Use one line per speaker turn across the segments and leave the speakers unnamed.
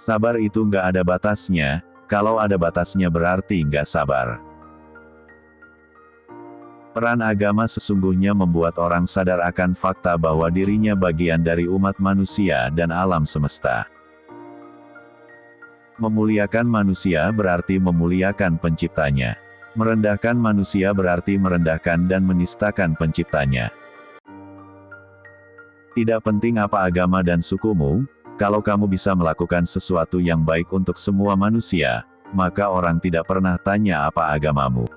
Sabar itu nggak ada batasnya, kalau ada batasnya berarti nggak sabar. Peran agama sesungguhnya membuat orang sadar akan fakta bahwa dirinya bagian dari umat manusia dan alam semesta. Memuliakan manusia berarti memuliakan penciptanya. Merendahkan manusia berarti merendahkan dan menistakan penciptanya. Tidak penting apa agama dan sukumu, kalau kamu bisa melakukan sesuatu yang baik untuk semua manusia, maka orang tidak pernah tanya apa agamamu.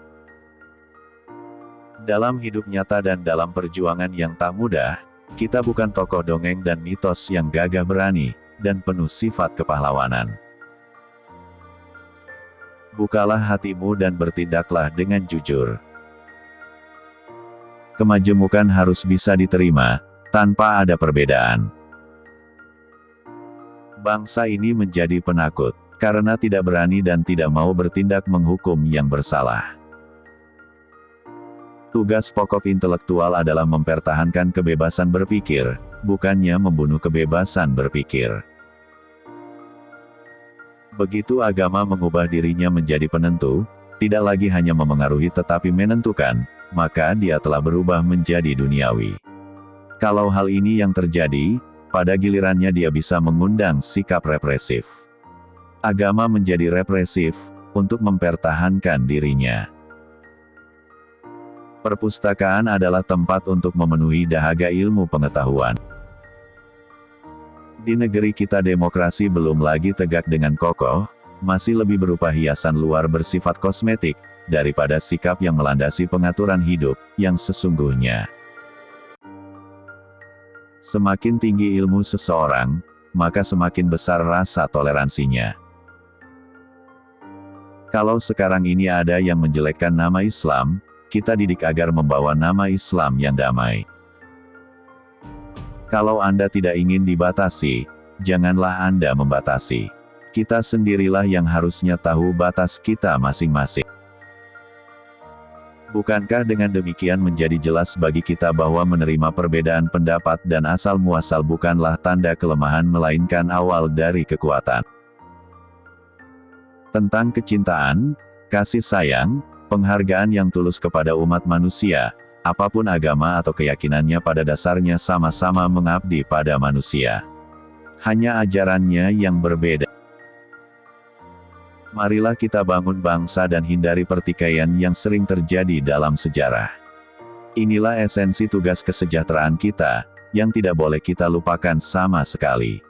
Dalam hidup nyata dan dalam perjuangan yang tak mudah, kita bukan tokoh dongeng dan mitos yang gagah berani, dan penuh sifat kepahlawanan. Bukalah hatimu dan bertindaklah dengan jujur. Kemajemukan harus bisa diterima, tanpa ada perbedaan. Bangsa ini menjadi penakut, karena tidak berani dan tidak mau bertindak menghukum yang bersalah. Tugas pokok intelektual adalah mempertahankan kebebasan berpikir, bukannya membunuh kebebasan berpikir. Begitu agama mengubah dirinya menjadi penentu, tidak lagi hanya memengaruhi tetapi menentukan, maka dia telah berubah menjadi duniawi. Kalau hal ini yang terjadi, pada gilirannya dia bisa mengundang sikap represif. Agama menjadi represif, untuk mempertahankan dirinya. Perpustakaan adalah tempat untuk memenuhi dahaga ilmu pengetahuan. Di negeri kita demokrasi belum lagi tegak dengan kokoh, masih lebih berupa hiasan luar bersifat kosmetik, daripada sikap yang melandasi pengaturan hidup, yang sesungguhnya. Semakin tinggi ilmu seseorang, maka semakin besar rasa toleransinya. Kalau sekarang ini ada yang menjelekkan nama Islam, kita didik agar membawa nama Islam yang damai. Kalau Anda tidak ingin dibatasi, janganlah Anda membatasi. Kita sendirilah yang harusnya tahu batas kita masing-masing. Bukankah dengan demikian menjadi jelas bagi kita bahwa menerima perbedaan pendapat dan asal-muasal bukanlah tanda kelemahan melainkan awal dari kekuatan. Tentang kecintaan, kasih sayang, penghargaan yang tulus kepada umat manusia, apapun agama atau keyakinannya pada dasarnya sama-sama mengabdi pada manusia. Hanya ajarannya yang berbeda. Marilah kita bangun bangsa dan hindari pertikaian yang sering terjadi dalam sejarah. Inilah esensi tugas kesejahteraan kita, yang tidak boleh kita lupakan sama sekali.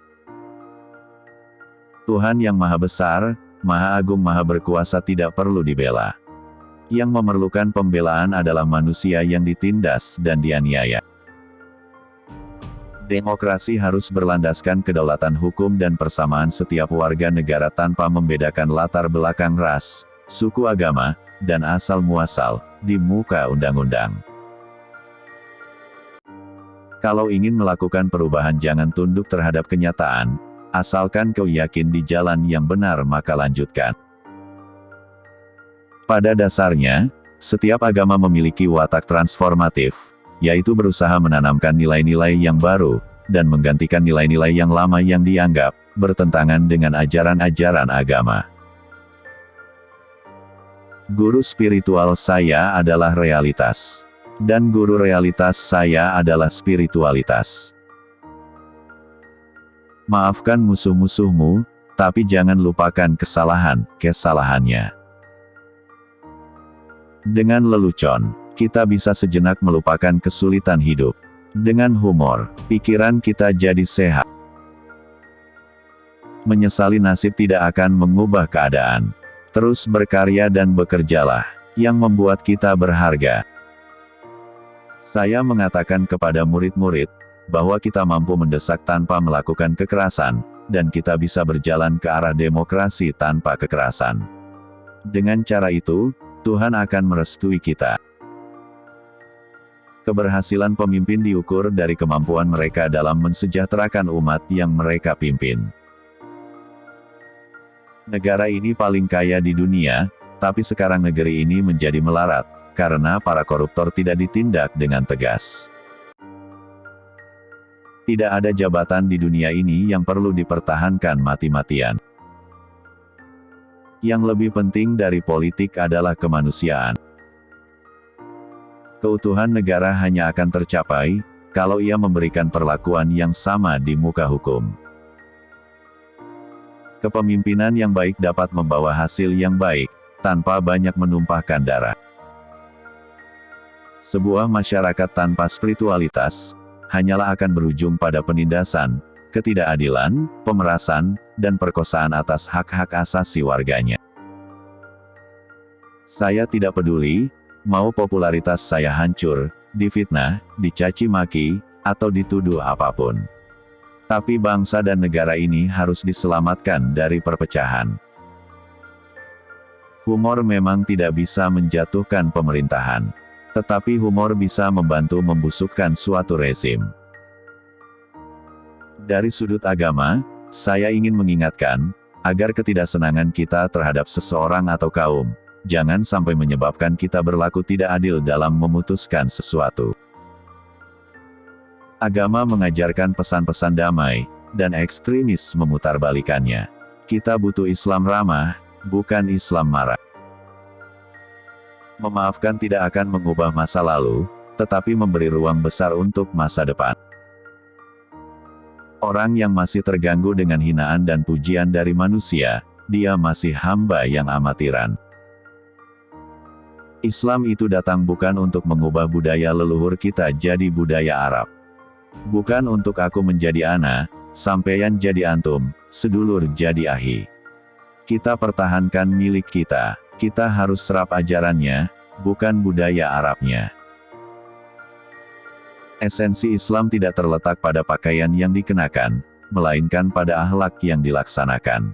Tuhan yang Maha Besar, Maha Agung, Maha Berkuasa tidak perlu dibela. Yang memerlukan pembelaan adalah manusia yang ditindas dan dianiaya. Demokrasi harus berlandaskan kedaulatan hukum dan persamaan setiap warga negara tanpa membedakan latar belakang ras, suku, agama, dan asal-muasal, di muka undang-undang. Kalau ingin melakukan perubahan jangan tunduk terhadap kenyataan, asalkan kau yakin di jalan yang benar maka lanjutkan. Pada dasarnya, setiap agama memiliki watak transformatif, yaitu berusaha menanamkan nilai-nilai yang baru, dan menggantikan nilai-nilai yang lama yang dianggap bertentangan dengan ajaran-ajaran agama. Guru spiritual saya adalah realitas. Dan guru realitas saya adalah spiritualitas. Maafkan musuh-musuhmu, tapi jangan lupakan kesalahannya. Dengan lelucon, kita bisa sejenak melupakan kesulitan hidup. Dengan humor, pikiran kita jadi sehat. Menyesali nasib tidak akan mengubah keadaan. Terus berkarya dan bekerjalah, yang membuat kita berharga. Saya mengatakan kepada murid-murid, bahwa kita mampu mendesak tanpa melakukan kekerasan, dan kita bisa berjalan ke arah demokrasi tanpa kekerasan. Dengan cara itu, Tuhan akan merestui kita. Keberhasilan pemimpin diukur dari kemampuan mereka dalam mensejahterakan umat yang mereka pimpin. Negara ini paling kaya di dunia, tapi sekarang negeri ini menjadi melarat, karena para koruptor tidak ditindak dengan tegas. Tidak ada jabatan di dunia ini yang perlu dipertahankan mati-matian. Yang lebih penting dari politik adalah kemanusiaan. Keutuhan negara hanya akan tercapai, kalau ia memberikan perlakuan yang sama di muka hukum. Kepemimpinan yang baik dapat membawa hasil yang baik, tanpa banyak menumpahkan darah. Sebuah masyarakat tanpa spiritualitas, hanyalah akan berujung pada penindasan, ketidakadilan, pemerasan, dan perkosaan atas hak-hak asasi warganya. Saya tidak peduli, mau popularitas saya hancur, difitnah, dicaci maki, atau dituduh apapun. Tapi bangsa dan negara ini harus diselamatkan dari perpecahan. Humor memang tidak bisa menjatuhkan pemerintahan. Tetapi humor bisa membantu membusukkan suatu rezim. Dari sudut agama, saya ingin mengingatkan, agar ketidaksenangan kita terhadap seseorang atau kaum, jangan sampai menyebabkan kita berlaku tidak adil dalam memutuskan sesuatu. Agama mengajarkan pesan-pesan damai, dan ekstremis memutarbalikannya. Kita butuh Islam ramah, bukan Islam marah. Memaafkan tidak akan mengubah masa lalu, tetapi memberi ruang besar untuk masa depan. Orang yang masih terganggu dengan hinaan dan pujian dari manusia, dia masih hamba yang amatiran. Islam itu datang bukan untuk mengubah budaya leluhur kita jadi budaya Arab. Bukan untuk aku menjadi ana, sampeyan jadi antum, sedulur jadi ahi. Kita pertahankan milik kita. Kita harus serap ajarannya, bukan budaya Arabnya. Esensi Islam tidak terletak pada pakaian yang dikenakan, melainkan pada akhlak yang dilaksanakan.